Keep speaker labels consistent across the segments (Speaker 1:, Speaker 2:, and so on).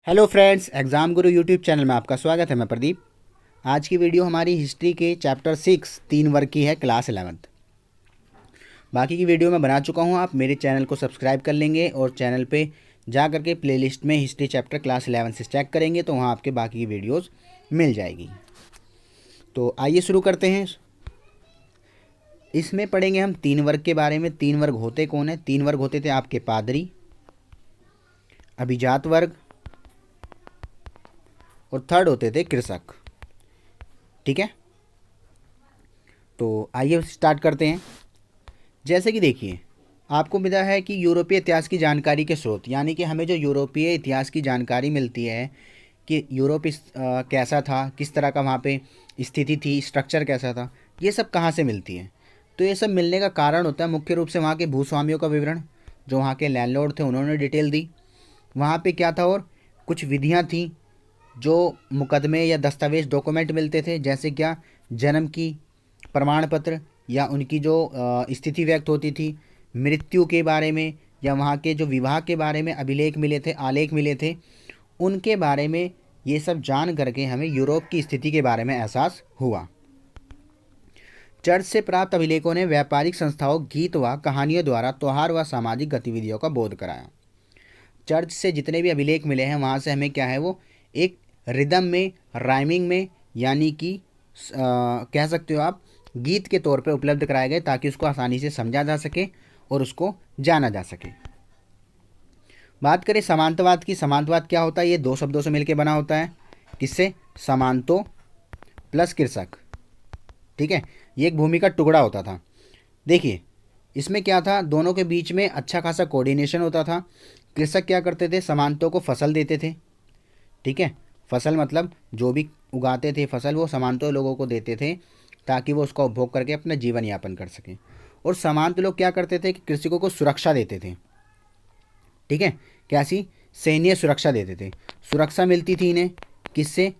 Speaker 1: Hello friends, exam गुरु YouTube channel में आपका स्वागत है। मैं प्रदीप। आज की वीडियो हमारी हिस्ट्री के चैप्टर 6 3 वर्ग की है, क्लास 11th। बाकी की वीडियो मैं बना चुका हूँ। आप मेरे चैनल को सब्सक्राइब कर लेंगे और चैनल पे जा करके प्लेलिस्ट में हिस्ट्री चैप्टर क्लास 11 से चेक करेंगे तो वहाँ आपके बाकी की वीडियोज़ मिल जाएगी। तो आइए शुरू करते हैं। इसमें पढ़ेंगे हम 3 वर्ग के बारे में। 3 वर्ग होते कौन है? 3 वर्ग होते थे आपके पादरी, अभिजात वर्ग और थर्ड होते थे कृषक। ठीक है, तो आइए स्टार्ट करते हैं। जैसे कि देखिए, आपको मिला है कि यूरोपीय इतिहास की जानकारी के स्रोत, यानी कि हमें जो यूरोपीय इतिहास की जानकारी मिलती है कि यूरोप कैसा था, किस तरह का वहाँ पे स्थिति थी, स्ट्रक्चर कैसा था, ये सब कहाँ से मिलती है। तो ये सब मिलने का कारण होता है मुख्य रूप से वहाँ के भूस्वामियों का विवरण, जो वहाँ के लैंडलॉर्ड थे उन्होंने डिटेल दी। वहाँ पे क्या था, और कुछ विधियाँ थी जो मुकदमे या दस्तावेज डॉक्यूमेंट मिलते थे, जैसे क्या जन्म की प्रमाण पत्र या उनकी जो स्थिति व्यक्त होती थी, मृत्यु के बारे में या वहाँ के जो विवाह के बारे में अभिलेख मिले थे, आलेख मिले थे, उनके बारे में ये सब जान करके हमें यूरोप की स्थिति के बारे में एहसास हुआ। चर्च से प्राप्त अभिलेखों ने व्यापारिक संस्थाओं, गीत व कहानियों द्वारा त्यौहार व सामाजिक गतिविधियों का बोध कराया। चर्च से जितने भी अभिलेख मिले हैं वहाँ से हमें क्या है, वो एक रिदम में, राइमिंग में, यानी कि कह सकते हो आप गीत के तौर पे उपलब्ध कराए गए, ताकि उसको आसानी से समझा जा सके और उसको जाना जा सके। बात करें समांतवाद की। समांतवाद क्या होता है? ये दो शब्दों से मिलकर बना होता है। किससे? समांतो प्लस कृषक। ठीक है, ये एक भूमि का टुकड़ा होता था। देखिए, इसमें क्या था, दोनों के बीच में अच्छा खासा कोऑर्डिनेशन होता था। कृषक क्या करते थे, समांतों को फसल देते थे। ठीक है, फसल मतलब जो भी उगाते थे फसल, वो समांतों लोगों को देते थे ताकि वो उसका उपभोग करके अपना जीवन यापन कर सकें। और समांत लोग क्या करते थे कि कृषकों को सुरक्षा देते थे। ठीक है, कैसी? सैन्य सुरक्षा देते थे। सुरक्षा मिलती थी इन्हें किससे?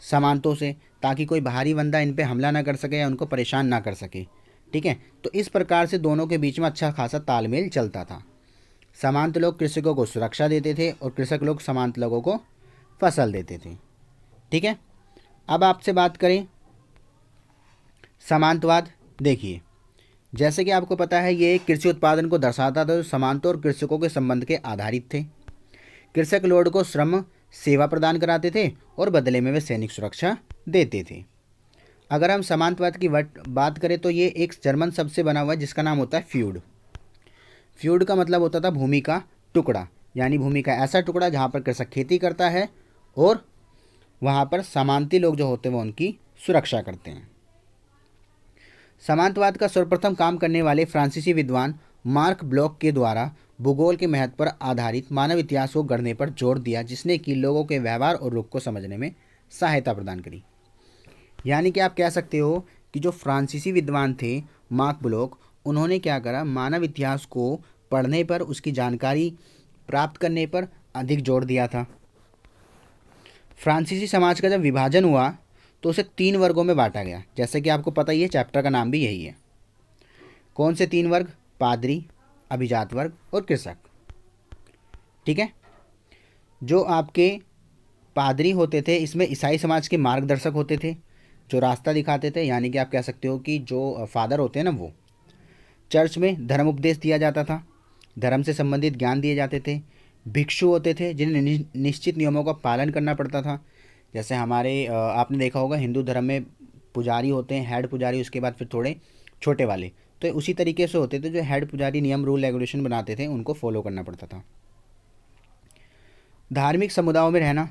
Speaker 1: समांतों से, ताकि कोई बाहरी बंदा इन पे हमला ना कर सके या उनको परेशान ना कर सके। ठीक है, तो इस प्रकार से दोनों के बीच में अच्छा खासा तालमेल चलता था। समांत लोग कृषकों को सुरक्षा देते थे और कृषक लोग समांत लोगों को फसल देते थे। ठीक है, अब आपसे बात करें समांतवाद। देखिए, जैसे कि आपको पता है, ये कृषि उत्पादन को दर्शाता था जो समांतों और कृषकों के संबंध के आधारित थे। कृषक लोड को श्रम सेवा प्रदान कराते थे और बदले में वे सैनिक सुरक्षा देते थे। अगर हम समांतवाद की बात करें तो ये एक जर्मन शब्द से बना हुआ है जिसका नाम होता है फ्यूड। फ्यूड का मतलब होता था भूमि का टुकड़ा, यानी भूमि का ऐसा टुकड़ा जहाँ पर कृषक खेती करता है और वहाँ पर समांती लोग जो होते हैं वो उनकी सुरक्षा करते हैं। समांतवाद का सर्वप्रथम काम करने वाले फ्रांसीसी विद्वान मार्क ब्लॉक के द्वारा भूगोल के महत्व पर आधारित मानव इतिहास को गढ़ने पर जोर दिया, जिसने कि लोगों के व्यवहार और रुख को समझने में सहायता प्रदान करी। यानी कि आप कह सकते हो कि जो फ्रांसीसी विद्वान थे मार्क ब्लॉक, उन्होंने क्या करा, मानव इतिहास को पढ़ने पर, उसकी जानकारी प्राप्त करने पर अधिक जोर दिया था। फ्रांसीसी समाज का जब विभाजन हुआ तो उसे 3 वर्गों में बांटा गया, जैसे कि आपको पता ही है, चैप्टर का नाम भी यही है। कौन से 3 वर्ग? पादरी, अभिजात वर्ग और कृषक। ठीक है, जो आपके पादरी होते थे, इसमें ईसाई समाज के मार्गदर्शक होते थे जो रास्ता दिखाते थे, यानी कि आप कह सकते हो कि जो फादर होते हैं ना, वो चर्च में धर्म उपदेश दिया जाता था, धर्म से संबंधित ज्ञान दिए जाते थे। भिक्षु होते थे जिन्हें निश्चित नियमों का पालन करना पड़ता था। जैसे हमारे आपने देखा होगा हिंदू धर्म में पुजारी होते हैं, हेड पुजारी, उसके बाद फिर थोड़े छोटे वाले, तो उसी तरीके से होते थे। जो हेड पुजारी नियम रूल रेगुलेशन बनाते थे उनको फॉलो करना पड़ता था। धार्मिक समुदायों में रहना,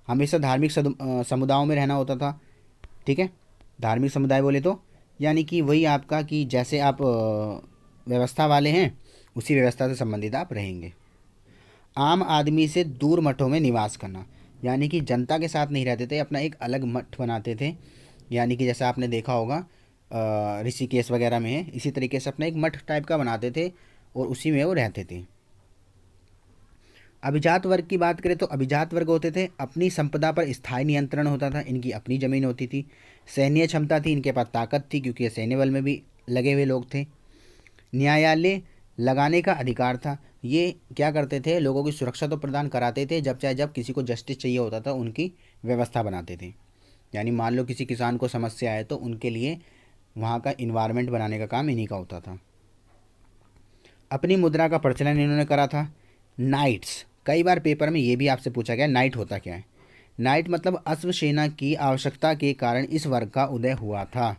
Speaker 1: हमेशा धार्मिक समुदायों में रहना होता था। ठीक है, धार्मिक समुदाय बोले तो यानी कि वही आपका कि जैसे आप व्यवस्था वाले हैं उसी व्यवस्था से संबंधित आप रहेंगे। आम आदमी से दूर मठों में निवास करना, यानी कि जनता के साथ नहीं रहते थे, अपना एक अलग मठ बनाते थे। यानी कि जैसा आपने देखा होगा ऋषिकेश वगैरह में है, इसी तरीके से अपना एक मठ टाइप का बनाते थे और उसी में वो रहते थे। अभिजात वर्ग की बात करें तो अभिजात वर्ग होते थे, अपनी संपदा पर स्थायी नियंत्रण होता था, इनकी अपनी ज़मीन होती थी। सैन्य क्षमता थी, इनके पास ताकत थी क्योंकि ये सैन्य बल में भी लगे हुए लोग थे। न्यायालय लगाने का अधिकार था, ये क्या करते थे, लोगों की सुरक्षा तो प्रदान कराते थे, जब चाहे जब किसी को जस्टिस चाहिए होता था उनकी व्यवस्था बनाते थे। यानी मान लो किसी किसान को समस्या है तो उनके लिए वहाँ का इन्वायरमेंट बनाने का काम इन्हीं का होता था। अपनी मुद्रा का प्रचलन इन्होंने करा था। नाइट्स, कई बार पेपर में ये भी आपसे पूछा गया नाइट होता क्या है। नाइट मतलब अश्वसेना की आवश्यकता के कारण इस वर्ग का उदय हुआ था।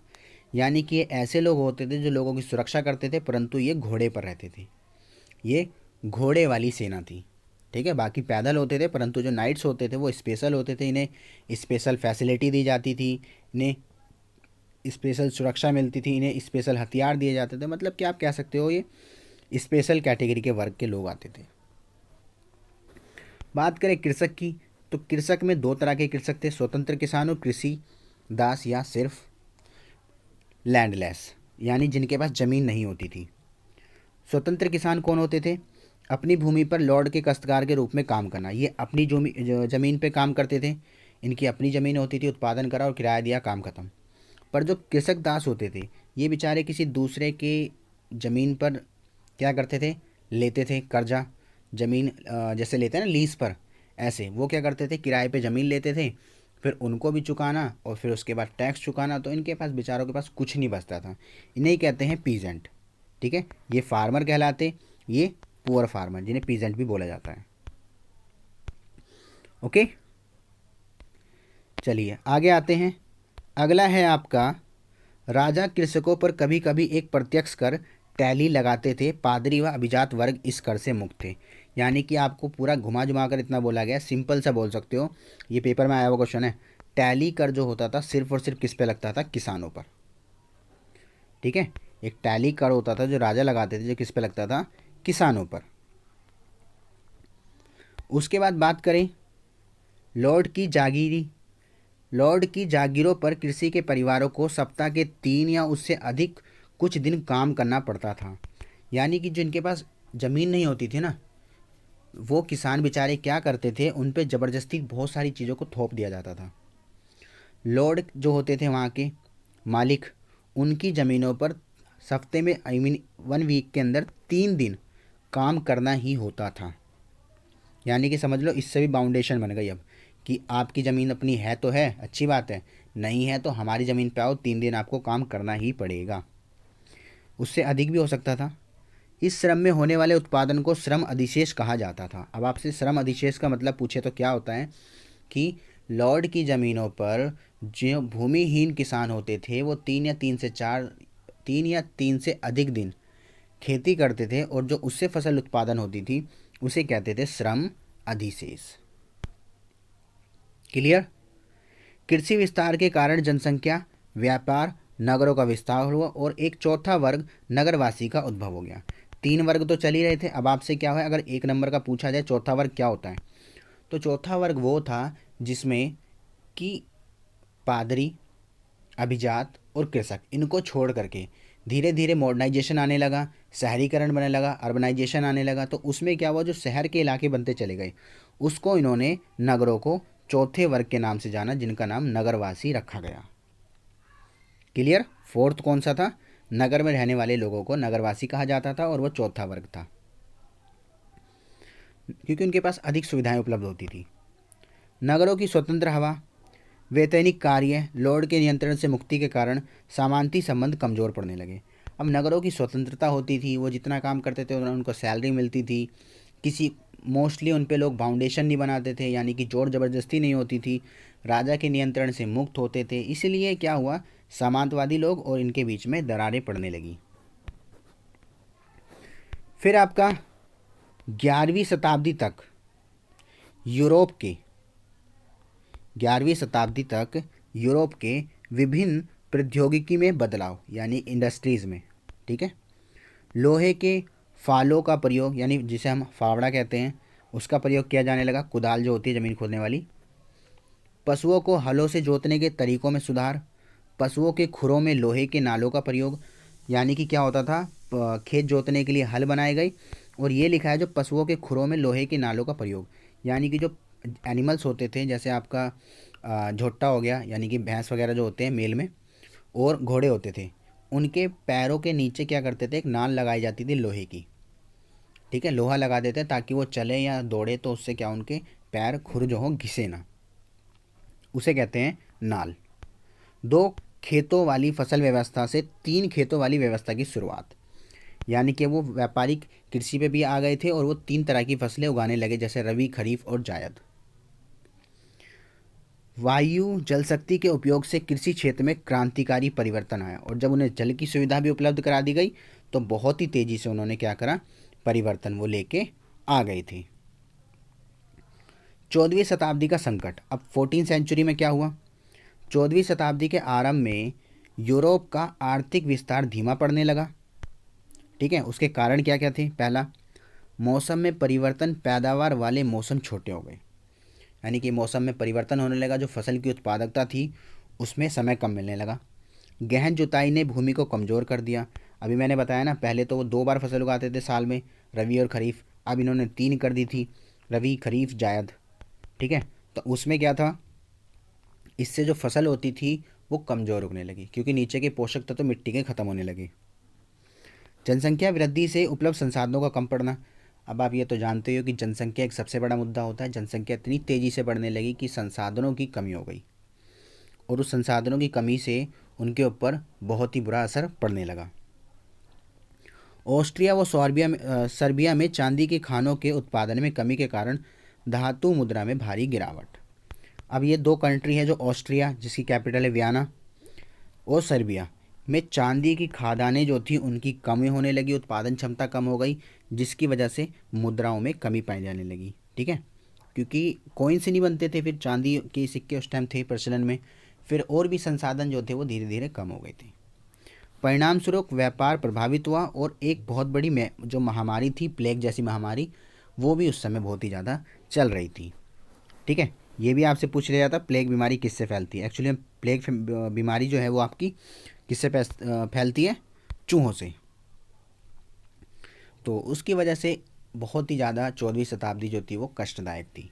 Speaker 1: यानी कि ये ऐसे लोग होते थे जो लोगों की सुरक्षा करते थे, परंतु ये घोड़े पर रहते थे। ये घोड़े वाली सेना थी, ठीक है। बाकी पैदल होते थे, परंतु जो नाइट्स होते थे वो स्पेशल होते थे, इन्हें स्पेशल फैसिलिटी दी जाती थी, इन्हें स्पेशल सुरक्षा मिलती थी, इन्हें स्पेशल हथियार दिए जाते थे। मतलब कि आप कह सकते हो ये स्पेशल कैटेगरी के वर्ग के लोग आते थे। बात करें कृषक की, तो कृषक में दो तरह के कृषक थे, स्वतंत्र किसान और कृषि दास या सिर्फ लैंडलेस, यानी जिनके पास ज़मीन नहीं होती थी। स्वतंत्र किसान कौन होते थे, अपनी भूमि पर लॉर्ड के काश्तकार के रूप में काम करना। ये अपनी ज़मीन पे काम करते थे, इनकी अपनी ज़मीन होती थी, उत्पादन करा और किराया दिया, काम खत्म। पर जो कृषक दास होते थे ये बेचारे किसी दूसरे के ज़मीन पर क्या करते थे, लेते थे कर्जा। ज़मीन जैसे लेते हैं ना लीज पर, ऐसे वो क्या करते थे, किराए पे ज़मीन लेते थे, फिर उनको भी चुकाना और फिर उसके बाद टैक्स चुकाना। तो इनके पास बेचारों के पास कुछ नहीं बचता था। इन्हें कहते हैं पीजेंट, ठीक है। ये फार्मर कहलाते, ये पुअर फार्मर, जिन्हें पीजेंट भी बोला जाता है। ओके, चलिए आगे आते हैं। अगला है आपका, राजा कृषकों पर कभी कभी एक प्रत्यक्ष कर टैली लगाते थे, पादरी व अभिजात वर्ग इस कर से मुक्त थे। यानी कि आपको पूरा घुमा जुमा कर इतना बोला गया, सिंपल सा बोल सकते हो, ये पेपर में आया हुआ क्वेश्चन है। टैली कर जो होता था सिर्फ और सिर्फ किस पे लगता था, किसानों पर, ठीक है। एक टैली कर होता था जो राजा लगाते थे, जो किस पे लगता था, किसानों पर। उसके बाद बात करें लॉर्ड की जागीरी, लॉर्ड की जागीरों पर कृषि के परिवारों को सप्ताह के 3 या उससे अधिक कुछ दिन काम करना पड़ता था। यानी कि जिनके पास ज़मीन नहीं होती थी ना, वो किसान बेचारे क्या करते थे, उन पे ज़बरदस्ती बहुत सारी चीज़ों को थोप दिया जाता था। लॉर्ड जो होते थे वहाँ के मालिक, उनकी ज़मीनों पर हफ्ते में, आई मीन 1 वीक के अंदर 3 दिन काम करना ही होता था। यानी कि समझ लो इससे भी बाउंडेशन बन गई अब, कि आपकी ज़मीन अपनी है तो है, अच्छी बात है, नहीं है तो हमारी ज़मीन पे आओ, 3 दिन आपको काम करना ही पड़ेगा। उससे अधिक भी हो सकता था। इस श्रम में होने वाले उत्पादन को श्रम अधिशेष कहा जाता था। अब आपसे श्रम अधिशेष का मतलब पूछे तो क्या होता है कि लॉर्ड की ज़मीनों पर जो भूमिहीन किसान होते थे वो 3 या 3 से अधिक दिन खेती करते थे, और जो उससे फसल उत्पादन होती थी उसे कहते थे श्रम अधिशेष। क्लियर। कृषि विस्तार के कारण जनसंख्या, व्यापार, नगरों का विस्तार हुआ और एक चौथा वर्ग नगरवासी का उद्भव हो गया। 3 वर्ग तो चल ही रहे थे, अब आपसे क्या है, अगर 1 नंबर का पूछा जाए चौथा वर्ग क्या होता है, तो चौथा वर्ग वो था जिसमें कि पादरी, अभिजात और कृषक, इनको छोड़ करके धीरे धीरे मॉडर्नाइजेशन आने लगा, शहरीकरण बनने लगा, अर्बनाइजेशन आने लगा। तो उसमें क्या हुआ, जो शहर के इलाके बनते चले गए, उसको इन्होंने नगरों को चौथे वर्ग के नाम से जाना, जिनका नाम नगरवासी रखा गया। क्लियर। फोर्थ कौन सा था, नगर में रहने वाले लोगों को नगरवासी कहा जाता था, और वो चौथा वर्ग था, क्योंकि उनके पास अधिक सुविधाएं उपलब्ध होती थी। नगरों की स्वतंत्र हवा, वैतनिक कार्य, लॉर्ड के नियंत्रण से मुक्ति के कारण सामंती संबंध कमज़ोर पड़ने लगे। अब नगरों की स्वतंत्रता होती थी, वो जितना काम करते थे उनको सैलरी मिलती थी, किसी मोस्टली उन पे लोग फाउंडेशन नहीं बनाते थे, यानी कि जोर ज़बरदस्ती नहीं होती थी, राजा के नियंत्रण से मुक्त होते थे। इसलिए क्या हुआ, सामंतवादी लोग और इनके बीच में दरारें पड़ने लगी। फिर आपका 11वीं शताब्दी तक यूरोप के 11वीं शताब्दी तक यूरोप के विभिन्न प्रौद्योगिकी में बदलाव, यानी इंडस्ट्रीज़ में, ठीक है। लोहे के फालों का प्रयोग, यानी जिसे हम फावड़ा कहते हैं, उसका प्रयोग किया जाने लगा, कुदाल जो होती है ज़मीन खोदने वाली। पशुओं को हलों से जोतने के तरीकों में सुधार, पशुओं के खुरों में लोहे के नालों का प्रयोग। यानी कि क्या होता था, खेत जोतने के लिए हल बनाए गए, और ये लिखा है जो पशुओं के खुरों में लोहे के नालों का प्रयोग, यानी कि जो एनिमल्स होते थे, जैसे आपका झोट्टा हो गया, यानी कि भैंस वगैरह जो होते हैं मेल में, और घोड़े होते थे, उनके पैरों के नीचे क्या करते थे, एक नाल लगाई जाती थी लोहे की, ठीक है, लोहा लगा देते हैं ताकि वो चले या दौड़े तो उससे क्या उनके पैर खुर जो हो घिसे ना, उसे कहते हैं नाल। 2 खेतों वाली फसल व्यवस्था से 3 खेतों वाली व्यवस्था की शुरुआत, यानी कि वो व्यापारिक कृषि पे भी आ गए थे और वो 3 तरह की फसलें उगाने लगे, जैसे रबी, खरीफ और जायद। वायु जल शक्ति के उपयोग से कृषि क्षेत्र में क्रांतिकारी परिवर्तन आया, और जब उन्हें जल की सुविधा भी उपलब्ध करा दी गई तो बहुत ही तेजी से उन्होंने क्या करा, परिवर्तन वो लेके आ गई थी। 14वीं शताब्दी का संकट। अब 14वीं सेंचुरी में क्या हुआ, 14वीं शताब्दी के आरंभ में यूरोप का आर्थिक विस्तार धीमा पड़ने लगा। ठीक है, उसके कारण क्या क्या थे। पहला, मौसम में परिवर्तन, पैदावार वाले मौसम छोटे हो गए, यानी कि मौसम में परिवर्तन होने लगा, जो फसल की उत्पादकता थी उसमें समय कम मिलने लगा। गहन जुताई ने भूमि को कमज़ोर कर दिया। अभी मैंने बताया ना, पहले तो वो 2 बार फसल उगाते थे साल में, रबी और खरीफ, अब इन्होंने 3 कर दी थी, रबी, खरीफ, जायद। ठीक है, तो उसमें क्या था, इससे जो फसल होती थी वो कमज़ोर उगने लगी, क्योंकि नीचे के पोषक तत्व तो मिट्टी के ख़त्म होने लगे। जनसंख्या वृद्धि से उपलब्ध संसाधनों का कम पड़ना। अब आप ये तो जानते हो कि जनसंख्या एक सबसे बड़ा मुद्दा होता है। जनसंख्या इतनी तेज़ी से बढ़ने लगी कि संसाधनों की कमी हो गई, और उस संसाधनों की कमी से उनके ऊपर बहुत ही बुरा असर पड़ने लगा। ऑस्ट्रिया व सर्बिया में चांदी के खानों के उत्पादन में कमी के कारण धातु मुद्रा में भारी गिरावट। अब ये 2 कंट्री है, जो ऑस्ट्रिया जिसकी कैपिटल है वियना, और सर्बिया में चांदी की खादानें जो थी उनकी कमी होने लगी, उत्पादन क्षमता कम हो गई, जिसकी वजह से मुद्राओं में कमी पाई जाने लगी। ठीक है, क्योंकि कॉइन से नहीं बनते थे, फिर चांदी के सिक्के उस टाइम थे प्रचलन में, फिर और भी संसाधन जो थे वो धीरे धीरे कम हो गए थे। परिणाम स्वरूप व्यापार प्रभावित हुआ, और एक बहुत बड़ी जो महामारी थी, प्लेग जैसी महामारी, वो भी उस समय बहुत ही ज़्यादा चल रही थी। ठीक है, ये भी आपसे पूछ लिया था प्लेग बीमारी किससे फैलती है। एक्चुअली प्लेग बीमारी जो है वो आपकी किससे फैलती है, चूहों से। तो उसकी वजह से बहुत ही ज़्यादा 14वीं शताब्दी जो थी वो कष्टदायक थी।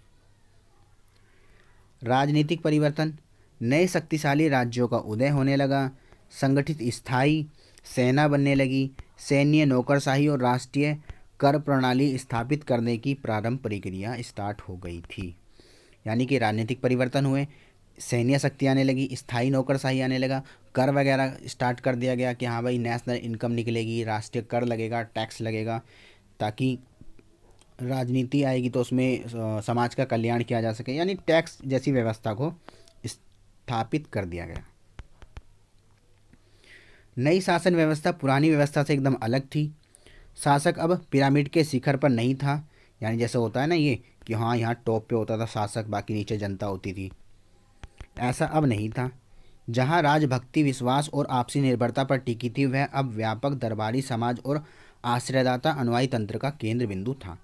Speaker 1: राजनीतिक परिवर्तन, नए शक्तिशाली राज्यों का उदय होने लगा, संगठित स्थायी सेना बनने लगी, सैन्य नौकरशाही और राष्ट्रीय कर प्रणाली स्थापित करने की प्रारंभ प्रक्रिया स्टार्ट हो गई थी। यानी कि राजनीतिक परिवर्तन हुए, सैन्य शक्ति आने लगी, स्थायी नौकरशाही आने लगा, कर वगैरह स्टार्ट कर दिया गया कि हाँ भाई नेशनल इनकम निकलेगी, राष्ट्रीय कर लगेगा, टैक्स लगेगा, ताकि राजनीति आएगी तो उसमें समाज का कल्याण किया जा सके, यानी टैक्स जैसी व्यवस्था को स्थापित कर दिया गया। नई शासन व्यवस्था पुरानी व्यवस्था से एकदम अलग थी। शासक अब पिरामिड के शिखर पर नहीं था, यानी जैसे होता है ना ये कि हाँ यहाँ टॉप पे होता था शासक, बाकी नीचे जनता होती थी, ऐसा अब नहीं था। जहाँ राजभक्ति, विश्वास और आपसी निर्भरता पर टिकी थी, वह अब व्यापक दरबारी समाज और आश्रयदाता अनुयायी तंत्र का केंद्र बिंदु था।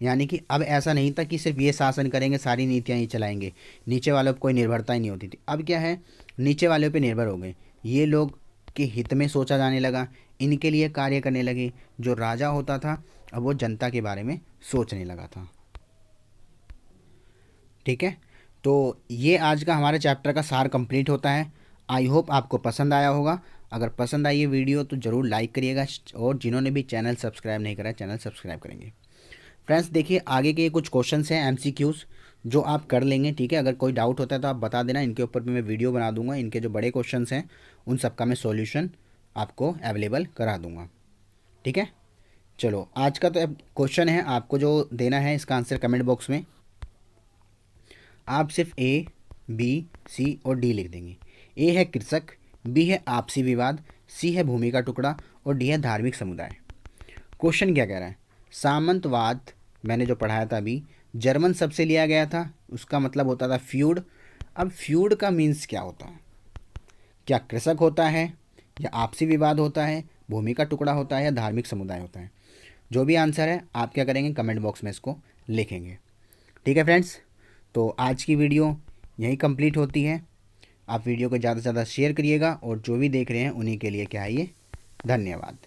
Speaker 1: यानी कि अब ऐसा नहीं था कि सिर्फ ये शासन करेंगे, सारी नीतियाँ ही चलाएंगे, नीचे वालों पर कोई निर्भरता ही नहीं होती थी। अब क्या है, नीचे वालों पे निर्भर हो गए, ये लोग के हित में सोचा जाने लगा, इनके लिए कार्य करने लगे। जो राजा होता था अब वो जनता के बारे में सोचने लगा था। ठीक है, तो ये आज का हमारे चैप्टर का सार कंप्लीट होता है। आई होप आपको पसंद आया होगा। अगर पसंद आई ये वीडियो तो ज़रूर लाइक करिएगा, और जिन्होंने भी चैनल सब्सक्राइब नहीं करा चैनल सब्सक्राइब करेंगे। फ्रेंड्स देखिए, आगे के कुछ क्वेश्चंस हैं MCQs जो आप कर लेंगे। ठीक है, अगर कोई डाउट होता है तो आप बता देना, इनके ऊपर भी मैं वीडियो बना दूंगा। इनके जो बड़े क्वेश्चंस हैं उन सब का मैं सॉल्यूशन आपको अवेलेबल करा दूंगा। ठीक है, चलो आज का तो क्वेश्चन है, आपको जो देना है इसका आंसर कमेंट बॉक्स में आप सिर्फ A, B, C और D लिख देंगे। A है कृषक, B है आपसी विवाद, C है भूमि का टुकड़ा और D है धार्मिक समुदाय। क्वेश्चन क्या कह रहा है, सामंतवाद मैंने जो पढ़ाया था अभी, जर्मन शब्द से लिया गया था, उसका मतलब होता था फ्यूड। अब फ्यूड का मीन्स क्या होता है, क्या कृषक होता है या आपसी विवाद होता है, भूमि का टुकड़ा होता है या धार्मिक समुदाय होता है। जो भी आंसर है आप क्या करेंगे, कमेंट बॉक्स में इसको लिखेंगे। ठीक है फ्रेंड्स, तो आज की वीडियो यहीं कंप्लीट होती है। आप वीडियो को ज़्यादा से ज़्यादा शेयर करिएगा, और जो भी देख रहे हैं उन्हीं के लिए क्या है ये धन्यवाद।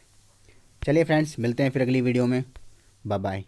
Speaker 1: चलिए फ्रेंड्स, मिलते हैं फिर अगली वीडियो में। Bye bye.